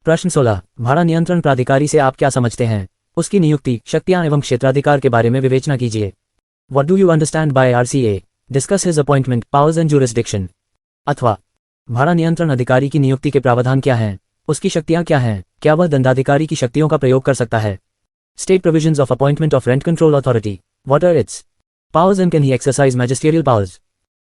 प्रश्न 16। भाड़ा नियंत्रण प्राधिकारी से आप क्या समझते हैं? उसकी नियुक्ति, शक्तियां एवं क्षेत्राधिकार के बारे में विवेचना कीजिए। What do you understand by RCA? Discuss his appointment, powers and jurisdiction. अथवा भाड़ा नियंत्रण अधिकारी की नियुक्ति के प्रावधान क्या हैं? उसकी शक्तियां क्या हैं? क्या वह दंडाधिकारी की शक्तियों का प्रयोग कर सकता है? State provisions of appointment of rent control authority. What are its powers and can he exercise magisterial powers?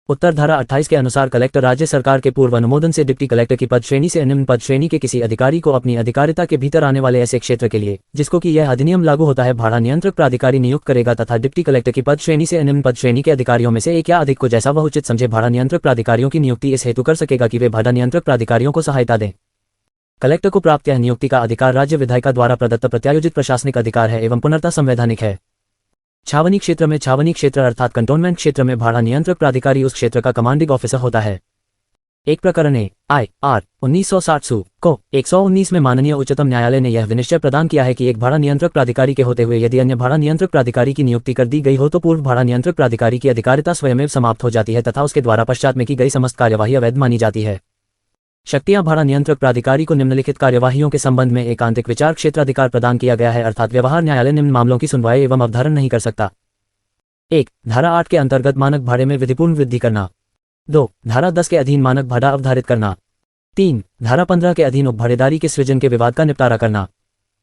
उत्तर धारा 28 के अनुसार कलेक्टर राज्य सरकार के पूर्व अनुमोदन से डिप्टी कलेक्टर की पद श्रेणी से निम्न पद श्रेणी के किसी अधिकारी को अपनी अधिकारिता के भीतर आने वाले ऐसे क्षेत्र के लिए जिसको कि यह अधिनियम लागू होता है भाड़ा नियंत्रक प्राधिकारी नियुक्त करेगा तथा डिप्टी कलेक्टर की पद श्रेणी से निम्न पद श्रेणी के अधिकारियों में से एक या अधिक को जैसा वह उचित समझे भाड़ा नियंत्रक प्राधिकारियों की नियुक्ति इस हेतु कर सकेगा कि वे भाड़ा नियंत्रक प्राधिकारियों को सहायता दें। कलेक्टर को प्राप्त यह नियुक्ति का अधिकार राज्य विधायिका द्वारा प्रदत्त प्रत्यायोजित प्रशासनिक अधिकार है एवं पुनर्ता संवैधानिक है। छावनी क्षेत्र में छावनी क्षेत्र अर्थात कंटोनमेंट क्षेत्र में भाड़ा नियंत्रक प्राधिकारी उस क्षेत्र का कमांडिंग ऑफिसर होता है। एक प्रकरण IR 1960 सु को 119 में माननीय उच्चतम न्यायालय ने यह विनिश्चय प्रदान किया है कि एक भाड़ा नियंत्रक प्राधिकारी के होते हुए यदि अन्य भाड़ा नियंत्रक प्राधिकारी की नियुक्ति कर दी गई हो तो पूर्व भाड़ा नियंत्रक प्राधिकारी की अधिकारिता स्वयमेव समाप्त हो जाती है तथा उसके द्वारा पश्चात में की गई समस्त कार्यवाही अवैध मानी जाती है। शक्तियां भाड़ा नियंत्रक प्राधिकारी को निम्नलिखित कार्यवाहियों के संबंध में एकांतिक विचार क्षेत्राधिकार प्रदान किया गया है अर्थात व्यवहार न्यायालय निम्न मामलों की सुनवाई एवं अवधारण नहीं कर सकता। 1. धारा 8 के अंतर्गत मानक भाड़े में विधिपूर्ण वृद्धि करना। 2. धारा 10 के अधीन मानक भाड़ा अवधारित करना। 3. धारा 15 के अधीन उपभाड़ेदारी के सृजन के विवाद का निपटारा करना।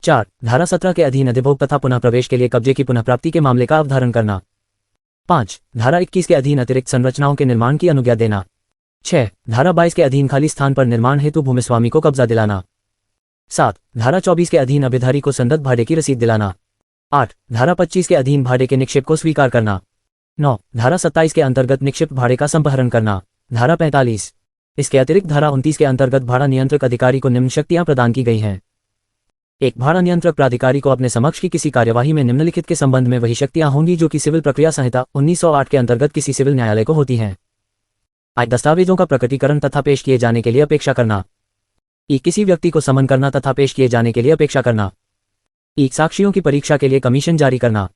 4. धारा 17 के अधीन अधिभोग तथा पुनः प्रवेश के लिए कब्जे की पुनः प्राप्ति के मामले का अवधारण करना। 5. धारा 21 के अधीन अतिरिक्त संरचनाओं के निर्माण की अनुज्ञा देना। 6. धारा 22 के अधीन खाली स्थान पर निर्माण हेतु भूमिस्वामी को कब्जा दिलाना। 7. धारा 24 के अधीन अभिधारी को संदत भाड़े की रसीद दिलाना। 8. धारा 25 के अधीन भाड़े के निक्षेप को स्वीकार करना। 9. धारा 27 के अंतर्गत निक्षिप्त भाड़े का संपहरण करना। धारा 45। इसके अतिरिक्त धारा 29 के अंतर्गत भाड़ा नियंत्रक अधिकारी को निम्न शक्तियां प्रदान की गई हैं। एक भाड़ा नियंत्रक प्राधिकारी को अपने समक्ष की किसी कार्यवाही में निम्नलिखित के संबंध में वही शक्तियां होंगी जो कि सिविल प्रक्रिया संहिता 1908 के अंतर्गत किसी सिविल न्यायालय को होती हैं। दस्तावेजों का प्रकटीकरण तथा पेश किए जाने के लिए अपेक्षा करना। किसी व्यक्ति को समन करना तथा पेश किए जाने के लिए अपेक्षा करना। साक्षियों की परीक्षा के लिए कमीशन जारी करना।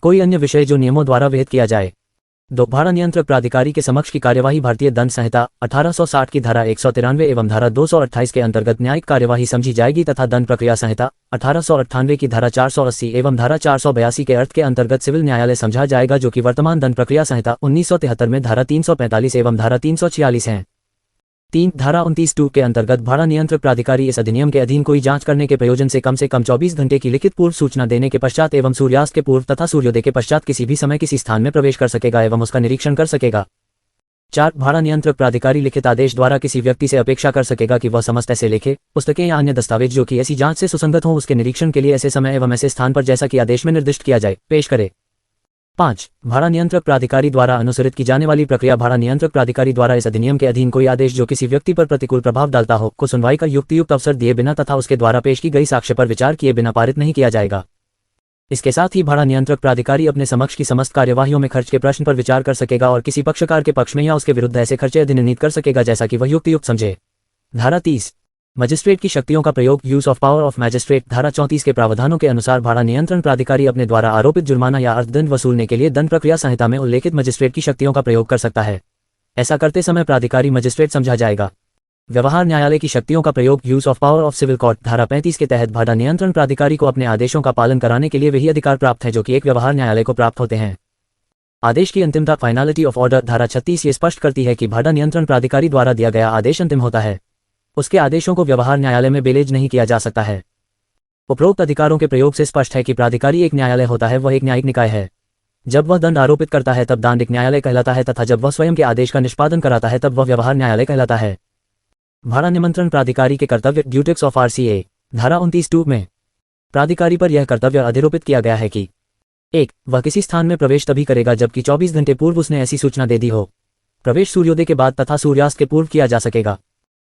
कोई अन्य विषय जो नियमों द्वारा विहित किया जाए। 2. भाड़ा नियंत्रक प्राधिकारी के समक्ष की कार्यवाही भारतीय दंड संहिता 1860 की धारा 193 एवं धारा 228 के अंतर्गत न्यायिक कार्यवाही समझी जाएगी तथा दंड प्रक्रिया संहिता 1898 की धारा 480 एवं धारा 482 के अर्थ के अंतर्गत सिविल न्यायालय समझा जाएगा जो कि वर्तमान दंड प्रक्रिया संहिता 1973 में धारा 345 एवं धारा 346 हैं। 3. धारा 29(2) के अंतर्गत भाड़ा नियंत्रक प्राधिकारी इस अधिनियम के अधीन कोई जांच करने के प्रयोजन से कम 24 घंटे की लिखित पूर्व सूचना देने के पश्चात एवं सूर्यास्त के पूर्व तथा सूर्योदय के पश्चात किसी भी समय किसी स्थान में प्रवेश कर सकेगा एवं उसका निरीक्षण कर सकेगा। 4. भाड़ा नियंत्रक प्राधिकारी लिखित आदेश द्वारा किसी व्यक्ति से अपेक्षा कर सकेगा कि वह समस्त ऐसे लेखे, पुस्तकें या अन्य दस्तावेज जो कि ऐसी जांच से सुसंगत हों उसके निरीक्षण के लिए ऐसे समय एवं ऐसे स्थान पर जैसा कि आदेश में निर्दिष्ट किया जाए पेश करे। 5. भाड़ा नियंत्रक प्राधिकारी द्वारा अनुसरित की जाने वाली प्रक्रिया भाड़ा नियंत्रक प्राधिकारी द्वारा इस अधिनियम के अधीन कोई आदेश जो किसी व्यक्ति पर प्रतिकूल प्रभाव डालता हो को सुनवाई का युक्त अवसर दिए बिना तथा उसके द्वारा पेश की गई साक्ष्य पर विचार किए बिना पारित नहीं किया जाएगा। इसके साथ ही भाड़ा नियंत्रक प्राधिकारी अपने समक्ष की समस्त कार्यवाहियों में खर्च के प्रश्न पर विचार कर सकेगा और किसी पक्षकार के पक्ष में या उसके विरुद्ध ऐसे खर्चे अधिनिर्णीत कर सकेगा जैसा कि वह युक्त समझे। धारा 30। मजिस्ट्रेट की शक्तियों का प्रयोग use of power of magistrate धारा 34 के प्रावधानों के अनुसार भाड़ा नियंत्रण प्राधिकारी अपने द्वारा आरोपित जुर्माना या अर्थदंड वसूलने के लिए दंड प्रक्रिया संहिता में उल्लेखित मजिस्ट्रेट की शक्तियों का प्रयोग कर सकता है। ऐसा करते समय प्राधिकारी मजिस्ट्रेट समझा जाएगा। व्यवहार न्यायालय की शक्तियों का प्रयोग use of power of civil court धारा 35 के तहत भाड़ा नियंत्रण प्राधिकारी को अपने आदेशों का पालन कराने के लिए वही अधिकार प्राप्त है जो कि एक व्यवहार न्यायालय को प्राप्त होते हैं। आदेश की अंतिमता फाइनलिटी ऑफ ऑर्डर धारा 36 ये स्पष्ट करती है कि भाड़ा नियंत्रण प्राधिकारी द्वारा दिया गया आदेश अंतिम होता है। उसके आदेशों को व्यवहार न्यायालय में बेलेज नहीं किया जा सकता है। उपरोक्त अधिकारों के प्रयोग से स्पष्ट है कि प्राधिकारी एक न्यायालय होता है, वह एक न्यायिक निकाय है। जब वह दंड आरोपित करता है तब दांडिक न्यायालय कहलाता है तथा जब वह स्वयं के आदेश का निष्पादन कराता है तब वह व्यवहार न्यायालय कहलाता है। भाड़ा नियंत्रण प्राधिकारी के कर्तव्य ड्यूटीज ऑफ RCA धारा 29(2) में प्राधिकारी पर यह कर्तव्य अधिरोपित किया गया है कि 1. वह किसी स्थान में प्रवेश तभी करेगा जबकि 24 घंटे पूर्व उसने ऐसी सूचना दे दी हो। प्रवेश सूर्योदय के बाद तथा सूर्यास्त के पूर्व किया जा सकेगा।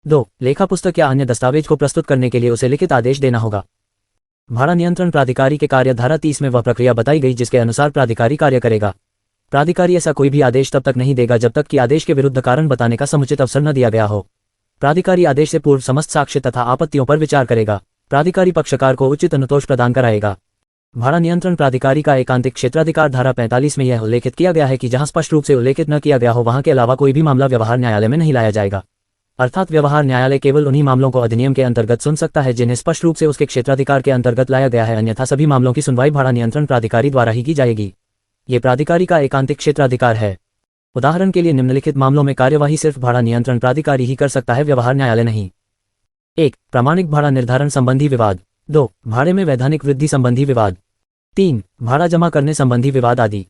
2. लेखा पुस्तक या अन्य दस्तावेज को प्रस्तुत करने के लिए उसे लिखित आदेश देना होगा। भाड़ा नियंत्रण प्राधिकारी के कार्य धारा 30 में वह प्रक्रिया बताई गई जिसके अनुसार प्राधिकारी कार्य करेगा। प्राधिकारी ऐसा कोई भी आदेश तब तक नहीं देगा जब तक कि आदेश के विरुद्ध कारण बताने का समुचित अवसर न दिया गया हो। प्राधिकारी आदेश से पूर्व समस्त साक्ष्य तथा आपत्तियों पर विचार करेगा। प्राधिकारी पक्षकार को उचित अनुतोष प्रदान कराएगा। भाड़ा नियंत्रण प्राधिकारी का एकांतिक क्षेत्राधिकार धारा 45 में यह उल्लेखित किया गया है कि जहां स्पष्ट रूप से उल्लेखित न किया गया हो वहां के अलावा कोई भी मामला व्यवहार न्यायालय में नहीं लाया जाएगा। अर्थात व्यवहार न्यायालय केवल उन्हीं मामलों को अधिनियम के अंतर्गत सुन सकता है जिन्हें स्पष्ट रूप से उसके क्षेत्राधिकार के अंतर्गत लाया गया है, अन्यथा सभी मामलों की सुनवाई भाड़ा नियंत्रण प्राधिकारी द्वारा ही की जाएगी। ये प्राधिकारी का एकांतिक क्षेत्राधिकार है। उदाहरण के लिए निम्नलिखित मामलों में कार्यवाही सिर्फ भाड़ा नियंत्रण प्राधिकारी ही कर सकता है, व्यवहार न्यायालय नहीं। 1. प्रामाणिक भाड़ा निर्धारण संबंधी विवाद। 2. भाड़े में वैधानिक वृद्धि संबंधी विवाद। 3. भाड़ा जमा करने संबंधी विवाद आदि।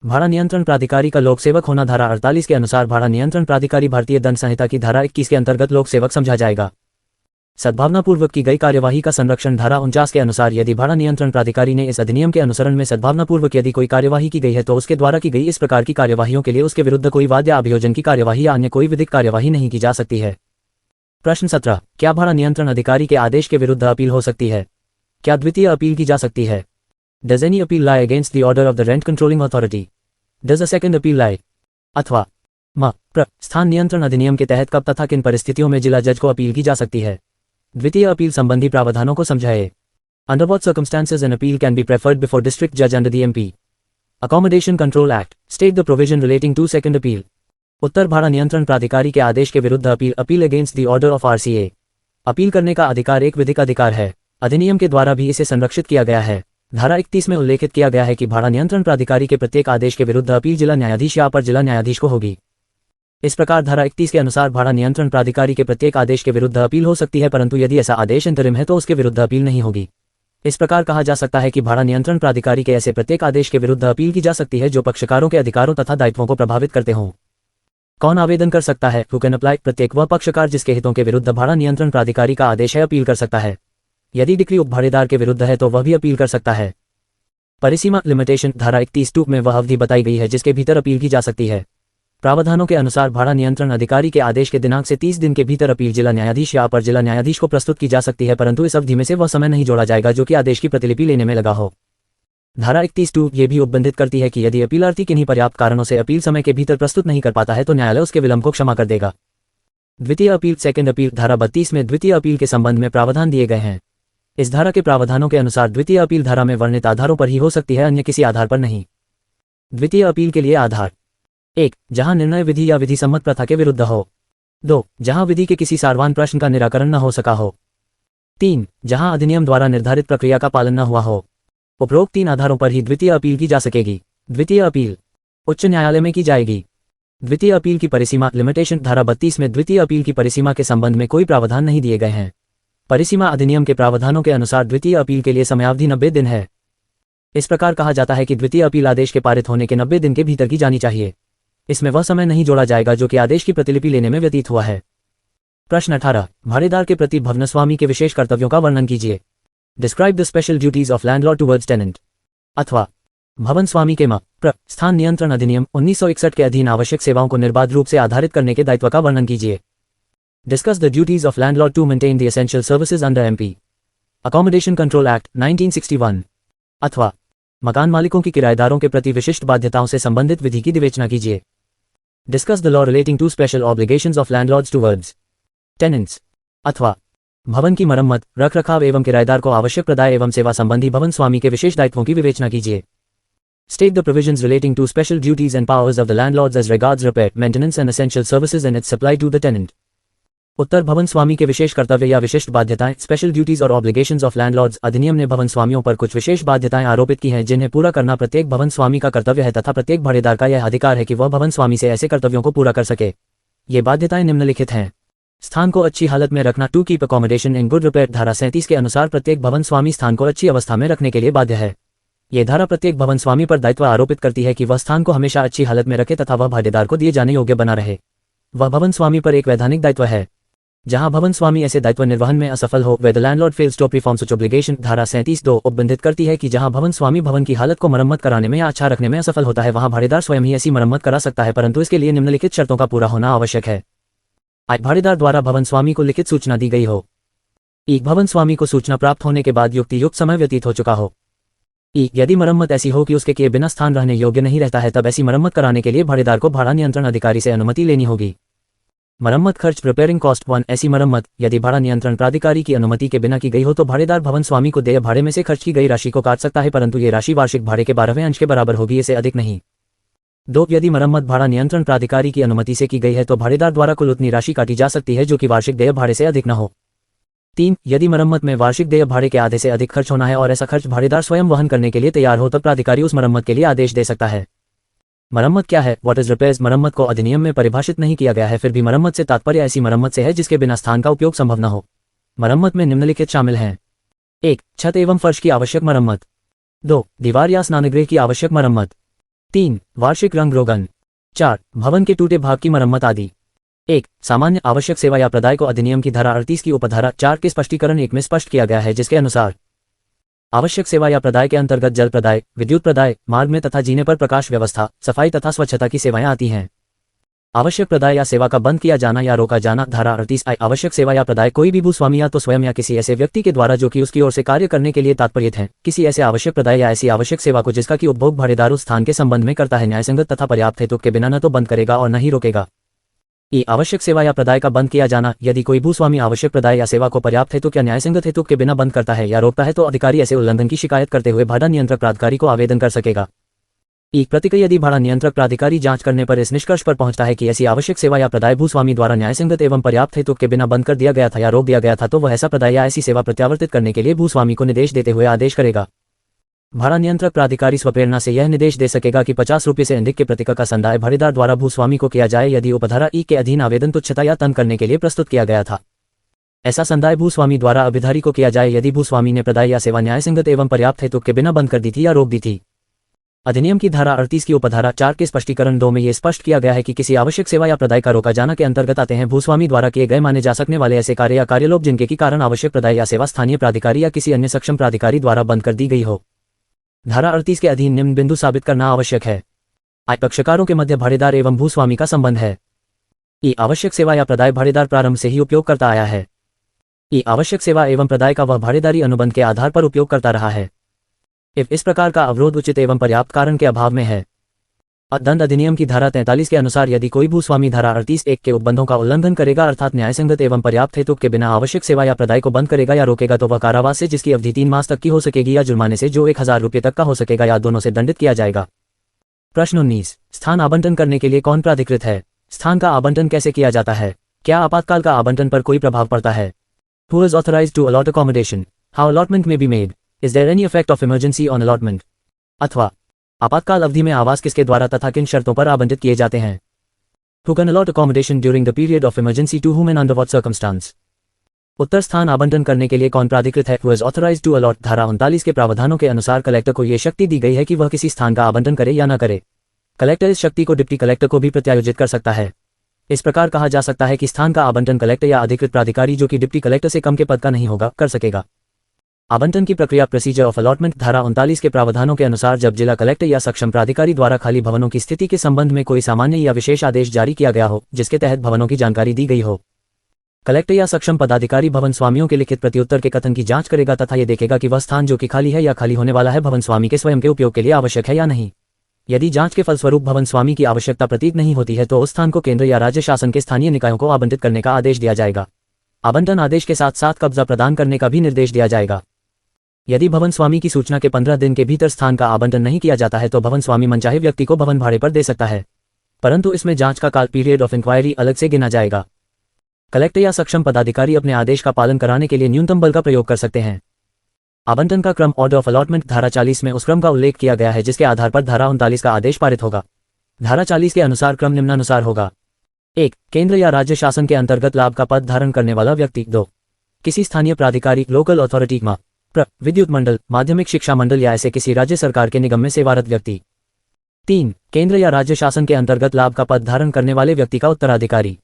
भाड़ा नियंत्रण प्राधिकारी का लोक सेवक होना। धारा 48 के अनुसार भाड़ा नियंत्रण प्राधिकारी भारतीय दंड संहिता की धारा 21 के अंतर्गत लोक सेवक समझा जाएगा। सद्भावनापूर्वक की गई कार्यवाही का संरक्षण। धारा 49 के अनुसार यदि भाड़ा नियंत्रण प्राधिकारी ने इस अधिनियम के अनुसरण में सद्भावनापूर्वक यदि कोई कार्यवाही की गई है तो उसके द्वारा की गई इस प्रकार की कार्यवाहियों के लिए उसके विरुद्ध कोई वाद या अभियोजन की कार्यवाही या अन्य कोई विधिक कार्यवाही नहीं की जा सकती है। प्रश्न 17। क्या भाड़ा नियंत्रण अधिकारी के आदेश के विरुद्ध अपील हो सकती है? क्या द्वितीय अपील की जा सकती है? Does any appeal lie against the order of the rent controlling authority? Does a second appeal lie? अथवा स्थान नियंत्रण अधिनियम के तहत कब तथा किन परिस्थितियों में जिला जज को अपील की जा सकती है? द्वितीय अपील संबंधी प्रावधानों को समझाइए। Under what circumstances an appeal can be preferred before district judge under the MP? Accommodation Control Act. State the provision relating to second appeal. उत्तर भाड़ा नियंत्रण प्राधिकारी के आदेश के विरुद्ध appeal against the order of RCA। Appeal करने का अधिकार एक विधिक अधिकार है। अधिनियम के द्वारा भी इसे संरक्षित किया गया है। धारा 31 में उल्लेखित किया गया है कि भाड़ा नियंत्रण प्राधिकारी के प्रत्येक आदेश के विरुद्ध अपील जिला न्यायाधीश या अपर जिला न्यायाधीश को होगी। इस प्रकार धारा 31 के अनुसार भाड़ा नियंत्रण प्राधिकारी के प्रत्येक आदेश के विरुद्ध अपील हो सकती है, परंतु यदि ऐसा आदेश अंतरिम है तो उसके विरुद्ध अपील नहीं होगी। इस प्रकार कहा जा सकता है कि भाड़ा नियंत्रण प्राधिकारी के ऐसे प्रत्येक आदेश के विरुद्ध अपील की जा सकती है जो पक्षकारों के अधिकारों तथा दायित्वों को प्रभावित करते हों। कौन आवेदन कर सकता है? Who can apply? प्रत्येक वह पक्षकार जिसके हितों के विरुद्ध भाड़ा नियंत्रण प्राधिकारी का आदेश है अपील कर सकता है। यदि डिक्री उपभाड़ेदार के विरुद्ध है तो वह भी अपील कर सकता है। परिसीमा लिमिटेशन। धारा 31(2) में वह अवधि बताई गई है जिसके भीतर अपील की जा सकती है। प्रावधानों के अनुसार भाड़ा नियंत्रण अधिकारी के आदेश के दिनांक से 30 दिन के भीतर अपील जिला न्यायाधीश या अपर जिला न्यायाधीश को प्रस्तुत की जा सकती है, परंतु इस अवधि में से वह समय नहीं जोड़ा जाएगा जो कि आदेश की प्रतिलिपि लेने में लगा हो। धारा 31(2) ये भी उपबंधित करती है कि यदि अपीलार्थी किन्हीं पर्याप्त कारणों से अपील समय के भीतर प्रस्तुत नहीं कर पाता है तो न्यायालय उसके विलंब को क्षमा कर देगा। द्वितीय अपील सेकेंड अपील। धारा 32 में द्वितीय अपील के संबंध में प्रावधान दिए गए हैं। इस धारा के प्रावधानों के अनुसार द्वितीय अपील धारा में वर्णित आधारों पर ही हो सकती है, अन्य किसी आधार पर नहीं। द्वितीय अपील के लिए आधार: 1. जहां निर्णय विधि या विधि सम्मत प्रथा के विरुद्ध हो। 2. जहां विधि के किसी सारवान प्रश्न का निराकरण न हो सका हो। 3. जहां अधिनियम द्वारा निर्धारित प्रक्रिया का पालन न हुआ हो। उपरोक्त 3 आधारों पर ही द्वितीय अपील की जा सकेगी। द्वितीय अपील उच्च न्यायालय में की जाएगी। द्वितीय अपील की परिसीमा लिमिटेशन। धारा 32 में द्वितीय अपील की परिसीमा के संबंध में कोई प्रावधान नहीं दिए गए हैं। परिसीमा अधिनियम के प्रावधानों के अनुसार द्वितीय अपील के लिए समयावधि 90 दिन है। इस प्रकार कहा जाता है कि द्वितीय अपील आदेश के पारित होने के 90 दिन के भीतर की जानी चाहिए। इसमें वह समय नहीं जोड़ा जाएगा जो कि आदेश की प्रतिलिपि लेने में व्यतीत हुआ है। प्रश्न 18। भाड़ेदार के प्रति भवनस्वामी के विशेष कर्तव्यों का वर्णन कीजिए। Describe the special duties of landlord towards tenant. अथवा भवन स्वामी के स्थान नियंत्रण अधिनियम 1961 के अधीन आवश्यक सेवाओं को निर्बाध रूप से आधारित करने के दायित्व का वर्णन कीजिए। Discuss the duties of landlord to maintain the essential services under MP. Accommodation Control Act, 1961. अथवा मकान मालिकों की किराएदारों के प्रति विशिष्ट बाध्यताओं से संबंधित विधि की विवेचना कीजिए। Discuss the law relating to special obligations of landlords towards tenants. अथवा भवन की मरम्मत, रखरखाव एवं किराएदार को आवश्यक प्रदाय एवं सेवा संबंधी भवन स्वामी के विशेष दायित्वों की विवेचना कीजिए। State the provisions relating to special duties and powers of the landlords as regards repair, maintenance and essential services and its supply to the tenant. उत्तर भवन स्वामी के विशेष कर्तव्य या विशिष्ट बाध्यताएं। स्पेशल ड्यूटीज और ऑब्लिगेशंस ऑफ लैंडलॉर्ड्स। अधिनियम ने भवन स्वामियों पर कुछ विशेष बाध्यताएं आरोपित की हैं जिन्हें पूरा करना प्रत्येक भवन स्वामी का कर्तव्य है तथा प्रत्येक भाड़ेदार का यह अधिकार है कि वह भवन स्वामी से ऐसे कर्तव्यों को पूरा कर सके। ये बाध्यताएं निम्नलिखित हैं। स्थान को अच्छी हालत में रखना, to keep accommodation in good repair. धारा 37 के अनुसार प्रत्येक भवन स्वामी स्थान को अच्छी अवस्था में रखने के लिए बाध्य है। ये धारा प्रत्येक भवन स्वामी पर दायित्व आरोपित करती है कि वह स्थान को हमेशा अच्छी हालत में रखे तथा वह भाड़ेदार को दिए जाने योग्य बना रहे। वह भवन स्वामी पर एक वैधानिक दायित्व है। जहां भवन स्वामी ऐसे दायित्व निर्वहन में असफल हो, where the landlord fails to perform such obligation। धारा 37(2) उपबंधित करती है कि जहां भवन स्वामी भवन की हालत को मरम्मत कराने में या अच्छा रखने में असफल होता है वहां भाड़ेदार स्वयं ही ऐसी मरम्मत करा सकता है, परंतु इसके लिए निम्नलिखित शर्तों का पूरा होना आवश्यक है। भाड़ेदार द्वारा भवन स्वामी को लिखित सूचना दी गई हो। एक भवन स्वामी को सूचना प्राप्त होने के बाद युक्त समय व्यतीत हो चुका हो। यदि मरम्मत ऐसी हो कि उसके किए बिना स्थान रहने योग्य नहीं रहता है तब ऐसी मरम्मत कराने के लिए भाड़ेदार को भाड़ा नियंत्रण अधिकारी से अनुमति लेनी होगी। मरम्मत खर्च प्रिपेयरिंग कॉस्ट 1। ऐसी मरम्मत यदि भाड़ा नियंत्रण प्राधिकारी की अनुमति के बिना की गई हो तो भाड़ेदार भवन स्वामी को देय भाड़े में से खर्च की गई राशि को काट सकता है, परंतु ये राशि वार्षिक भाड़े के 12वें अंश के बराबर होगी, इससे अधिक नहीं। 2 यदि मरम्मत भाड़ा नियंत्रण प्राधिकारी की अनुमति से की गई है तो भाड़ेदार द्वारा कुल उतनी राशि काटी जा सकती है जो कि वार्षिक देय भाड़े से अधिक न हो। 3 यदि मरम्मत में वार्षिक देय भाड़े के आधे से अधिक खर्च होना है और ऐसा खर्च भाड़ेदार स्वयं वहन करने के लिए तैयार हो तब प्राधिकारी उस मरम्मत के लिए आदेश दे सकता है। मरम्मत क्या है? What is repairs? मरम्मत को अधिनियम में परिभाषित नहीं किया गया है, फिर भी मरम्मत से तात्पर्य ऐसी मरम्मत से है जिसके बिना स्थान का उपयोग संभव न हो। मरम्मत में निम्नलिखित शामिल हैं। 1 छत एवं फर्श की आवश्यक मरम्मत। 2 दीवार या स्नानगृह की आवश्यक मरम्मत। 3 वार्षिक रंग रोगन। 4 भवन के टूटे भाग की मरम्मत आदि। 1 सामान्य आवश्यक सेवा या प्रदाय को अधिनियम की धारा 38 की उपधारा 4 के स्पष्टीकरण 1 में स्पष्ट किया गया है, जिसके अनुसार आवश्यक सेवा या प्रदाय के अंतर्गत जल प्रदाय, विद्युत प्रदाय, मार्ग में तथा जीने पर प्रकाश व्यवस्था, सफाई तथा स्वच्छता की सेवाएं आती हैं। आवश्यक प्रदाय या सेवा का बंद किया जाना या रोका जाना। धारा 38 आवश्यक सेवा या प्रदाय कोई भी भूस्वामी या तो स्वयं या किसी ऐसे व्यक्ति के द्वारा जो कि उसकी ओर से कार्य करने के लिए तात्पर्यित है, किसी ऐसे आवश्यक प्रदाय या ऐसी आवश्यक सेवा को जिसका कि उपभोग भाड़ेदार उस स्थान के संबंध में करता है न्यायसंगत तथा पर्याप्त हेतु के बिना न तो बंद करेगा और न ही रोकेगा। आवश्यक सेवा या प्रदाय का बंद किया जाना। यदि कोई भूस्वामी आवश्यक प्रदाय या सेवा को पर्याप्त हेतु या न्यायसंगत हेतु के बिना बंद करता है या रोकता है तो अधिकारी ऐसे उल्लंघन की शिकायत करते हुए भाड़ा नियंत्रक प्राधिकारी को आवेदन कर सकेगा। प्रतिक्रिया यदि भाड़ा नियंत्रक प्राधिकारी जांच करने पर इस निष्कर्ष पर पहुंचता है कि ऐसी आवश्यक सेवा या प्रदाय भूस्वामी द्वारा न्यायसंगत एवं पर्याप्त हेतु के बिना बंद कर दिया गया था या रोक दिया गया था तो वह ऐसा प्रदाय या ऐसी सेवा प्रत्यावर्तित करने के लिए भूस्वामी को निर्देश देते हुए आदेश करेगा। भाड़ा नियंत्रक प्राधिकारी स्वप्रेरणा से यह निर्देश दे सकेगा कि 50 रुपये से अधिक के प्रतिका का संदाय भाड़ेदार द्वारा भूस्वामी को किया जाए यदि उपधारा ई के अधीन आवेदन तुच्छता या तंग करने के लिए प्रस्तुत किया गया था। ऐसा संदाय भूस्वामी द्वारा अभिधारी को किया जाए यदि भूस्वामी ने प्रदाय या सेवा न्यायसंगत एवं पर्याप्त हेतु के बिना बंद कर दी थी या रोक दी थी। अधिनियम की धारा 38 की उपधारा 4 के स्पष्टीकरण 2 में यह स्पष्ट किया गया है कि किसी आवश्यक सेवा या प्रदाय का रोका जाना के अंतर्गत आते हैं भूस्वामी द्वारा किए गए माने जा सकने वाले ऐसे कार्य या कार्यलोप जिनके की कारण आवश्यक प्रदाय या सेवा स्थानीय प्राधिकारी या किसी अन्य सक्षम प्राधिकारी द्वारा बंद कर दी गई हो। धारा 38 के अधीन निम्न बिंदु साबित करना आवश्यक है। पक्षकारों के मध्य भाड़ेदार एवं भूस्वामी का संबंध है। आवश्यक सेवा या प्रदाय भाड़ेदार प्रारंभ से ही उपयोग करता आया है। आवश्यक सेवा एवं प्रदाय का वह भाड़ेदारी अनुबंध के आधार पर उपयोग करता रहा है। इस प्रकार का अवरोध उचित एवं पर्याप्त कारण के अभाव में है। दंड अधिनियम की धारा 43 के अनुसार यदि कोई भूस्वामी धारा 38(1) के उपबंधों का उल्लंघन करेगा अर्थात न्यायसंगत एवं पर्याप्त हेतु के बिना आवश्यक सेवा या प्रदाय को बंद करेगा या रोकेगा तो वह कारावास से जिसकी अवधि 3 मास तक की हो सकेगी या जुर्माने से जो 1000 रुपये तक का हो सकेगा या दोनों से दंडित किया जाएगा। प्रश्न 19 स्थान आवंटन करने के लिए कौन प्राधिकृत है? स्थान का आवंटन कैसे किया जाता है? क्या आपातकाल का आवंटन पर कोई प्रभाव पड़ता है? Who is authorized to allot accommodation? How allotment may be made? Is there any effect of emergency on allotment? अथवा आपातकाल अवधि में आवास किसके द्वारा तथा किन शर्तों पर आवंटित किए जाते हैं? Who can allot accommodation during the period of emergency to whom and under what circumstance? उत्तर स्थान आवंटन करने के लिए कौन प्राधिकृत है? Who is authorized to allot? धारा 39 के प्रावधानों के अनुसार कलेक्टर को यह शक्ति दी गई है कि वह किसी स्थान का आवंटन करे या न करे। कलेक्टर इस शक्ति को डिप्टी कलेक्टर को भी प्रत्यायोजित कर सकता है। इस प्रकार कहा जा सकता है कि स्थान का आवंटन कलेक्टर या अधिकृत प्राधिकारी जो कि डिप्टी कलेक्टर से कम के पद का नहीं होगा कर सकेगा। आवंटन की प्रक्रिया प्रोसीजर ऑफ अलॉटमेंट धारा 39 के प्रावधानों के अनुसार जब जिला कलेक्टर या सक्षम प्राधिकारी द्वारा खाली भवनों की स्थिति के संबंध में कोई सामान्य या विशेष आदेश जारी किया गया हो जिसके तहत भवनों की जानकारी दी गई हो, कलेक्टर या सक्षम पदाधिकारी भवन स्वामियों के लिखित प्रत्युत्तर के कथन की जांच करेगा तथा यह देखेगा कि वह स्थान जो कि खाली है या खाली होने वाला है भवन स्वामी के स्वयं के उपयोग के लिए आवश्यक है या नहीं। यदि जांच के फलस्वरूप भवन स्वामी की आवश्यकता प्रतीत नहीं होती है तो उस स्थान को केंद्र या राज्य शासन के स्थानीय निकायों को आवंटित करने का आदेश दिया जाएगा। आवंटन आदेश के साथ साथ कब्जा प्रदान करने का भी निर्देश दिया जाएगा। यदि भवन स्वामी की सूचना के 15 दिन के भीतर स्थान का आवंटन नहीं किया जाता है तो भवन स्वामी मनचाहे व्यक्ति को भवन भाड़े पर दे सकता है, परंतु इसमें जांच का काल पीरियड ऑफ इंक्वायरी अलग से गिना जाएगा। कलेक्टर या सक्षम पदाधिकारी अपने आदेश का पालन कराने के लिए न्यूनतम बल का प्रयोग कर सकते हैं। आवंटन का क्रम ऑर्डर ऑफ अलॉटमेंट धारा 40 में उस क्रम का उल्लेख किया गया है जिसके आधार पर धारा 39 का आदेश पारित होगा। धारा 40 के अनुसार क्रम निम्नानुसार होगा। 1. केंद्र या राज्य शासन के अंतर्गत लाभ का पद धारण करने वाला व्यक्ति। 2. किसी स्थानीय प्राधिकारी लोकल अथॉरिटी विद्युत मंडल, माध्यमिक शिक्षा मंडल या ऐसे किसी राज्य सरकार के निगम में सेवारत व्यक्ति। 3. केंद्र या राज्य शासन के अंतर्गत लाभ का पद धारण करने वाले व्यक्ति का उत्तराधिकारी।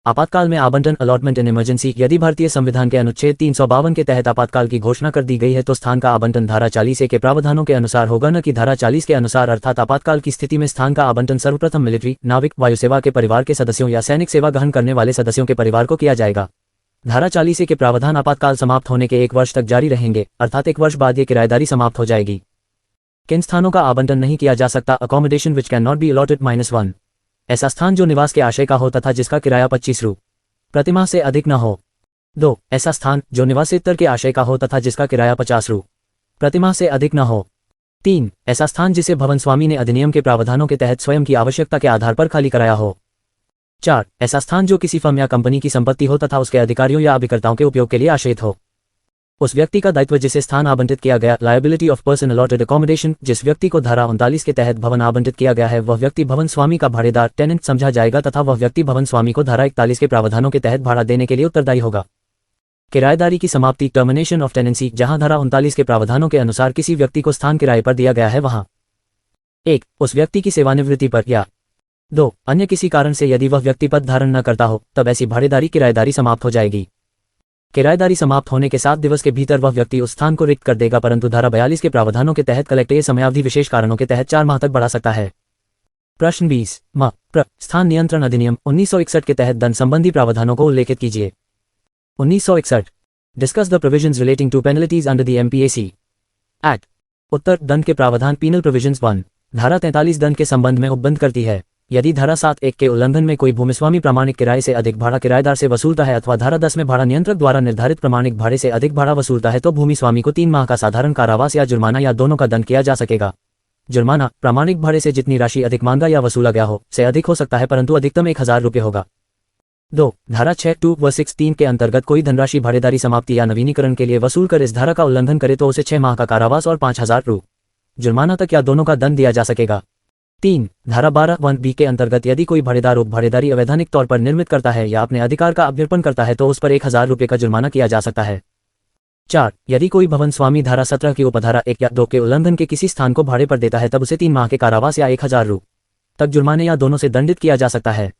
आपातकाल में आवंटन अलॉटमेंट इन इमरजेंसी यदि भारतीय संविधान के अनुच्छेद 352 के तहत आपातकाल की घोषणा कर दी गई है तो स्थान का आवंटन धारा 40 के प्रावधानों के अनुसार होगा न कि धारा 40 के अनुसार, अर्थात आपातकाल की स्थिति में स्थान का आवंटन सर्वप्रथम मिलिट्री, नाविक, वायुसेवा के परिवार के सदस्यों या सैनिक सेवा ग्रहण करने वाले सदस्यों के परिवार को किया जाएगा। धारा 40 के प्रावधान आपातकाल समाप्त होने के 1 वर्ष तक जारी रहेंगे, अर्थात 1 वर्ष बाद ये किराएदारी समाप्त हो जाएगी। किन स्थानों का आवंटन नहीं किया जा सकता? Accommodation which can not be allotted -1, ऐसा स्थान जो निवास के आशय का हो तथा जिसका किराया 25 रु प्रतिमाह से अधिक न हो। 2. ऐसा स्थान जो निवासेतर के आशय का हो तथा जिसका किराया 50 रु प्रतिमाह से अधिक न हो। 3. ऐसा स्थान जिसे भवन स्वामी ने अधिनियम के प्रावधानों के तहत स्वयं की आवश्यकता के आधार पर खाली कराया हो। 4. ऐसा स्थान जो किसी फर्म या कंपनी की संपत्ति हो तथा उसके अधिकारियों या अभिकर्ताओं के उपयोग के लिए आश्रित हो। उस व्यक्ति का दायित्व जिसे स्थान आवंटित किया गया, liability of person allotted accommodation, जिस व्यक्ति को धारा 39 के तहत भवन आवंटित किया गया है वह व्यक्ति भवन स्वामी का भाड़ेदार टेनेंट समझा जाएगा तथा वह व्यक्ति भवन स्वामी को धारा 41 के प्रावधानों के तहत भाड़ा देने के लिए उत्तरदायी होगा। किराएदारी की समाप्ति, टर्मिनेशन ऑफ टेनेंसी, जहां धारा 39 के प्रावधानों के अनुसार किसी व्यक्ति को स्थान किराए पर दिया गया है वहां 1. उस व्यक्ति की सेवानिवृत्ति पर या 2. अन्य किसी कारण से यदि वह व्यक्ति पद धारण न करता हो तब ऐसी भाड़ेदारी किराएदारी समाप्त हो जाएगी। किराएदारी समाप्त होने के 7 दिवस के भीतर वह व्यक्ति उस स्थान को रिक्त कर देगा, परंतु धारा 42 के प्रावधानों के तहत कलेक्टर ये समयावधि विशेष कारणों के तहत 4 माह तक बढ़ा सकता है। प्रश्न 20 स्थान नियंत्रण अधिनियम 1961 के तहत दंड संबंधी प्रावधानों को उल्लेखित कीजिए। 1961 discuss the provisions relating to penalties under the MPAC act. उत्तर, दंड के प्रावधान पीनल प्रोविजंस 1। धारा 43 दंड के संबंध में उपबंध करती है। यदि धारा 7(1) के उल्लंघन में कोई भूमिस्वामी प्रामाणिक किराए से अधिक भाड़ा किराएदार से वसूलता है अथवा धारा 10 में भाड़ा नियंत्रक द्वारा निर्धारित प्रामाणिक भाड़े से अधिक भाड़ा वसूलता है तो भूमि स्वामी को 3 माह का साधारण कारावास या जुर्माना या दोनों का दंड किया जा सकेगा। जुर्माना प्रामाणिक भाड़े से जितनी राशि अधिक मांगा या वसूला गया हो से अधिक हो सकता है, परंतु अधिकतम 1000 रुपये होगा। 2. धारा 6(2)(3) के अंतर्गत कोई धनराशि भाड़ेदारी समाप्ति या नवीनीकरण के लिए वसूल कर इस धारा का उल्लंघन करे तो उसे 6 माह का कारावास और 5000 रु जुर्माना तक या दोनों का दंड दिया जा सकेगा। 3. धारा 12(1)(b) के अंतर्गत यदि कोई भाड़ेदार उपभाड़ेदारी अवैधानिक तौर पर निर्मित करता है या अपने अधिकार का अभ्यर्पण करता है तो उस पर 1000 रुपये का जुर्माना किया जा सकता है। 4. यदि कोई भवन स्वामी धारा 17 की उपधारा 1 या 2 के उल्लंघन के किसी स्थान को भाड़े पर देता है तब उसे 3 माह के कारावास या 1000 रु तक जुर्माने या दोनों से दंडित किया जा सकता है।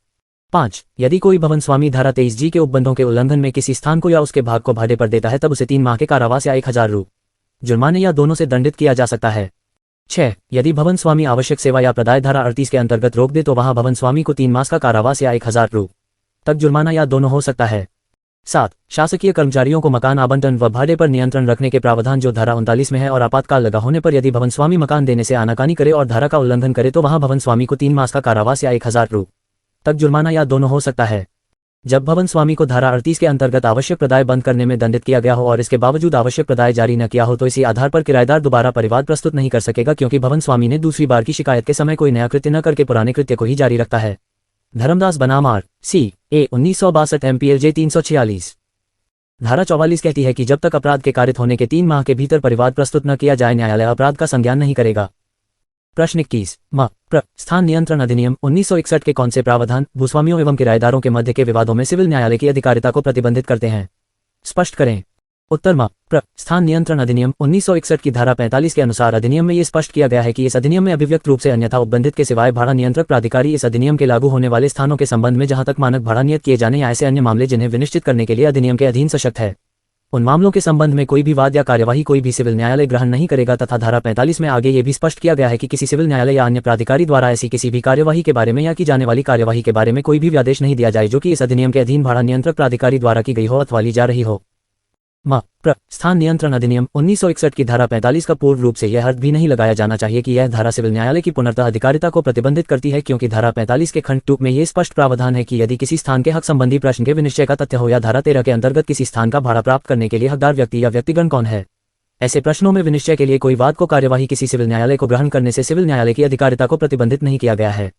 5. यदि कोई भवन स्वामी धारा 23G के उपबंधों के उल्लंघन में किसी स्थान को या उसके भाग को भाड़े पर देता है तब उसे 3 माह के कारावास या 1000 रु जुर्माने या दोनों से दंडित किया जा सकता है। 6. यदि भवन स्वामी आवश्यक सेवा या प्रदाय धारा 38 के अंतर्गत रोक दे तो वहां भवन स्वामी को 3 मास का कारावास या 1000 रु तक जुर्माना या दोनों हो सकता है। 7. शासकीय कर्मचारियों को मकान आवंटन व भाड़े पर नियंत्रण रखने के प्रावधान जो धारा 39 में है और आपातकाल लगा होने पर यदि भवन स्वामी मकान देने से आनाकानी करे और धारा का उल्लंघन करे तो वहां भवन स्वामी को 3 मास का कारावास या 1000 रु तक जुर्माना या दोनों हो सकता है। जब भवन स्वामी को धारा 38 के अंतर्गत आवश्यक प्रदाय बंद करने में दंडित किया गया हो और इसके बावजूद आवश्यक प्रदाय जारी न किया हो तो इसी आधार पर किराएदार दोबारा परिवाद प्रस्तुत नहीं कर सकेगा, क्योंकि भवन स्वामी ने दूसरी बार की शिकायत के समय कोई नया कृत्य न करके पुराने कृत्य को ही जारी रखता है। धर्मदास बनाम R.C.A. 1962 MPLJ 346। धारा 44 कहती है कि जब तक अपराध के कारित होने के 3 माह के भीतर परिवाद प्रस्तुत न किया जाए न्यायालय अपराध का संज्ञान नहीं करेगा। प्रश्न 21 स्थान नियंत्रण अधिनियम 1961 के कौन से प्रावधान भूस्वामियों एवं किराएदारों के मध्य के विवादों में सिविल न्यायालय की अधिकारिता को प्रतिबंधित करते हैं? स्पष्ट करें। उत्तर स्थान नियंत्रण अधिनियम 1961 की धारा 45 के अनुसार अधिनियम में ये स्पष्ट किया गया है कि इस अधिनियम में अभिव्यक्त रूप से अन्यथा उपबंधित के सिवाय भाड़ा नियंत्रक प्राधिकारी इस अधिनियम के लागू होने वाले स्थानों के संबंध में जहां तक मानक भाड़ा नियत किए जाने या ऐसे अन्य मामले जिन्हें विनिश्चित करने के लिए अधिनियम के अधीन सशक्त है, उन मामलों के संबंध में कोई भी वाद या कार्यवाही कोई भी सिविल न्यायालय ग्रहण नहीं करेगा। तथा धारा 45 में आगे ये भी स्पष्ट किया गया है कि किसी सिविल न्यायालय या अन्य प्राधिकारी द्वारा ऐसी किसी भी कार्यवाही के बारे में या की जाने वाली कार्यवाही के बारे में कोई भी आदेश नहीं दिया जाए जो कि इस अधिनियम के अधीन भाड़ा नियंत्रक प्राधिकारी द्वारा की गई हो अथवा ली जा रही हो। स्थान नियंत्रण अधिनियम 1961 की धारा 45 का पूर्ण रूप से यह अर्थ भी नहीं लगाया जाना चाहिए कि यह धारा सिविल न्यायालय की पुनर्तः अधिकारिता को प्रतिबंधित करती है, क्योंकि धारा 45 के खंड 2 में ये स्पष्ट प्रावधान है कि यदि किसी स्थान के हक संबंधी प्रश्न के विनिश्चय का तथ्य हो या धारा 13 के अंतर्गत किसी स्थान का भाड़ा प्राप्त करने के लिए हकदार व्यक्ति या व्यक्तिगण कौन है, ऐसे प्रश्नों में विनिश्चय के लिए कोई वाद को कार्यवाही किसी सिविल न्यायालय को ग्रहण करने से सिविल न्यायालय की अधिकारिता को प्रतिबंधित नहीं किया गया है।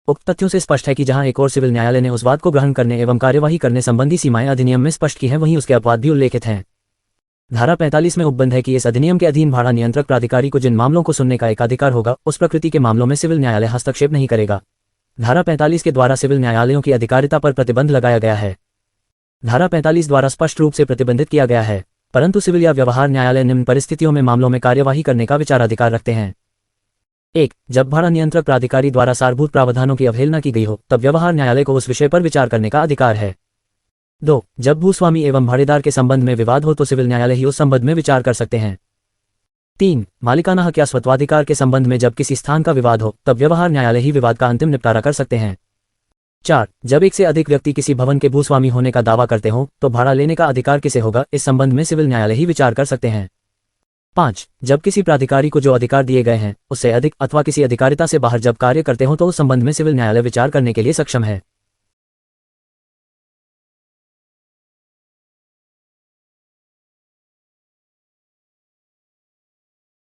उक्त तथ्यों से स्पष्ट है कि जहां एक और सिविल न्यायालय ने उस वाद को ग्रहण करने एवं कार्यवाही करने संबंधी सीमाएं अधिनियम में स्पष्ट की हैं, वहीं उसके अपवाद भी उल्लेखित हैं। धारा 45 में उपबंध है कि इस अधिनियम के अधीन भाड़ा नियंत्रक प्राधिकारी को जिन मामलों को सुनने का एकाधिकार होगा उस प्रकृति के मामलों में सिविल न्यायालय हस्तक्षेप नहीं करेगा। धारा 45 के द्वारा सिविल न्यायालयों की अधिकारिता पर प्रतिबंध लगाया गया है। धारा 45 द्वारा स्पष्ट रूप से प्रतिबंधित किया गया है, परंतु सिविल या व्यवहार न्यायालय निम्न परिस्थितियों में मामलों में कार्यवाही करने का विचाराधिकार रखते हैं। 1. जब भाड़ा नियंत्रक प्राधिकारी द्वारा सारभूत प्रावधानों की अवहेलना की गई हो तब व्यवहार न्यायालय को उस विषय पर विचार करने का अधिकार है। 2. जब भूस्वामी एवं भाड़ेदार के संबंध में विवाद हो तो सिविल न्यायालय ही उस संबंध में विचार कर सकते हैं। 3. मालिकाना हक या स्वत्वाधिकार के संबंध में जब किसी स्थान का विवाद हो तब व्यवहार न्यायालय ही विवाद का अंतिम निपटारा कर सकते हैं। 4. जब एक से अधिक व्यक्ति किसी भवन के भूस्वामी होने का दावा करते हों तो भाड़ा लेने का अधिकार किसे होगा, इस संबंध में सिविल न्यायालय ही विचार कर सकते हैं। 5. जब किसी प्राधिकारी को जो अधिकार दिए गए हैं उससे अधिक अथवा किसी अधिकारिता से बाहर जब कार्य करते हों तो उस संबंध में सिविल न्यायालय विचार करने के लिए सक्षम है।